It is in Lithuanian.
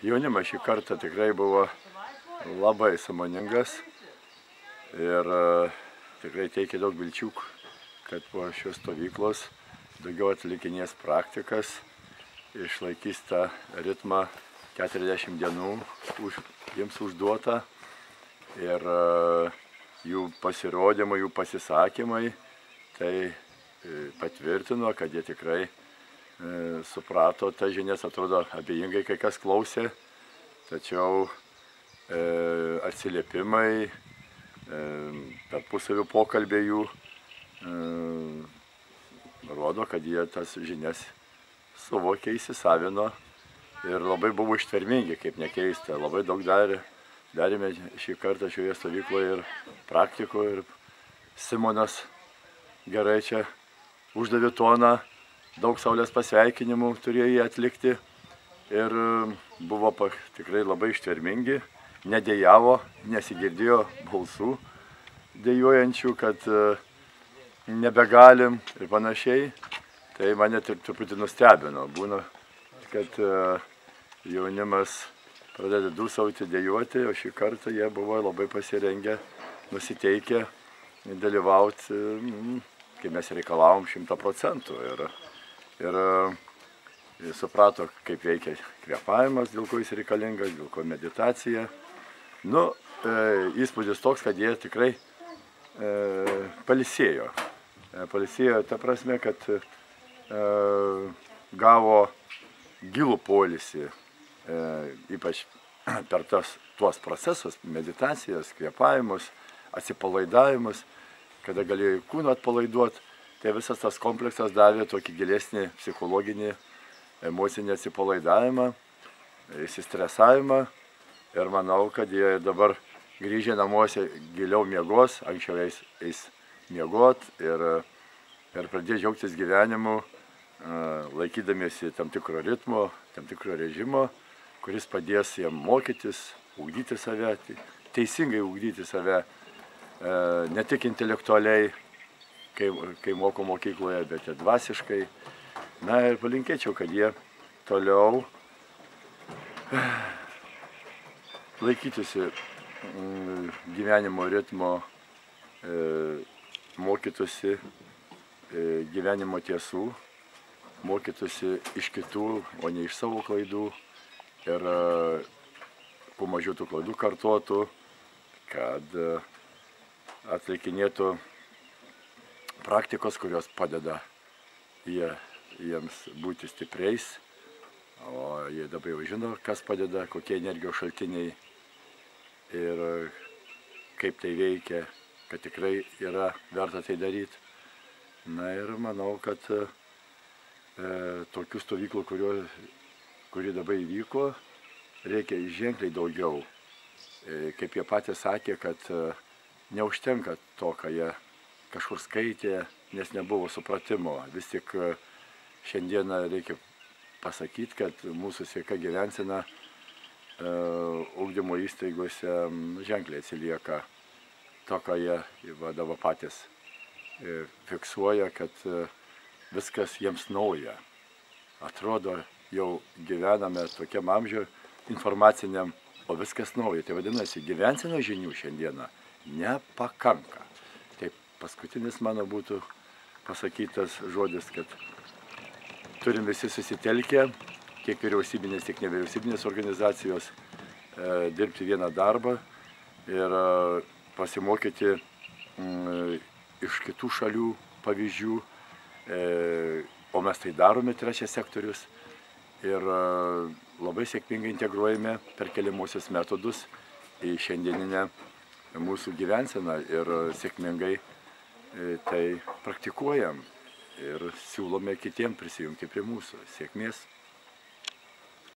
Jaunimas šį kartą tikrai buvo labai sąmoningas ir tikrai teikia daug vilčių, kad po šios stovyklos daugiau atlikinės praktikas, išlaikys tą ritmą 40 dienų jiems užduota ir jų pasirodymai, jų pasisakymai tai patvirtino, kad jie tikrai suprato tas žinias, atrodo abejingai kai kas klausė, tačiau atsiliepimai, tarpusavio pokalbiai jų rodo, kad jie tas žinias suvokė, įsisavino ir labai buvo ištvermingi, kaip nekeista. Labai daug darėme šį kartą šioje stovykloje ir praktikų, ir Simonas gerai čia uždavė toną, daug saulės pasveikinimų turėjo jį atlikti ir buvo tikrai labai ištvermingi, nedėjavo, nesigirdėjo balsų dejuojančių, kad nebegalim ir panašiai. Tai mane truputį nustebino. Būna, kad jaunimas pradeda dūsauti, dejuoti, o šį kartą jie buvo labai pasirengę, nusiteikę dalyvauti, kai mes reikalavom 100%. Ir suprato, kaip veikia kvėpavimas, dėl ko jis reikalingas, dėl ko meditacija. Įspūdis toks, kad jie tikrai pailsėjo. Pailsėjo ta prasme, kad gavo gilų poilsį, ypač per tuos procesus, meditacijas, kvėpavimus, atsipalaidavimus, kada galėjo kūną atpalaiduoti. Tai visas tas kompleksas davė tokį gilesnį psichologinį, emocinį atsipalaidavimą, įsistresavimą. Ir manau, kad jie dabar grįžę namuose giliau miegos, anksčiau eis miegot ir pradės džiaugtis gyvenimu, laikydamiesi tam tikro ritmo, tam tikro režimo, kuris padės jiem mokytis, ugdyti save, teisingai ugdyti save, ne tik intelektualiai, kai moko mokykloje, bet ir dvasiškai. Na ir palinkėčiau, kad jie toliau laikytųsi gyvenimo ritmo, mokytųsi gyvenimo tiesų, mokytųsi iš kitų, o ne iš savo klaidų ir kuo mažiau tų klaidų kartotų, kad atlikinėtų praktikos, kurios padeda jiems būti stipriais, o jie dabar jau žino, kas padeda, kokie energijos šaltiniai ir kaip tai veikia, kad tikrai yra verta tai daryti. Na ir manau, kad tokių stovyklų, kuri dabar įvyko, reikia ženkliai daugiau. Kaip jie patys sakė, kad neužtenka to, ką jie kažkur skaitė, nes nebuvo supratimo. Vis tik šiandieną reikia pasakyti, kad mūsų sveika gyvensena ugdymo įstaigose ženkliai atsilieka to, ką jie vadovą patys fiksuoja, kad viskas jiems nauja. Atrodo, jau gyvename tokiam amžiui informaciniam, o viskas nauja. Tai vadinasi, gyvensenos žinių šiandieną nepakanka. Paskutinis mano būtų pasakytas žodis, kad turim visi susitelkę, tiek vyriausybinės, tiek nevyriausybinės organizacijos, dirbti vieną darbą ir pasimokyti iš kitų šalių pavyzdžių, o mes tai darome, trečias sektorius, ir labai sėkmingai integruojame perkeliamuosius metodus į šiandieninę mūsų gyvenseną ir sėkmingai tai praktikuojam ir siūlome kitiem prisijungti prie mūsų. Sėkmės!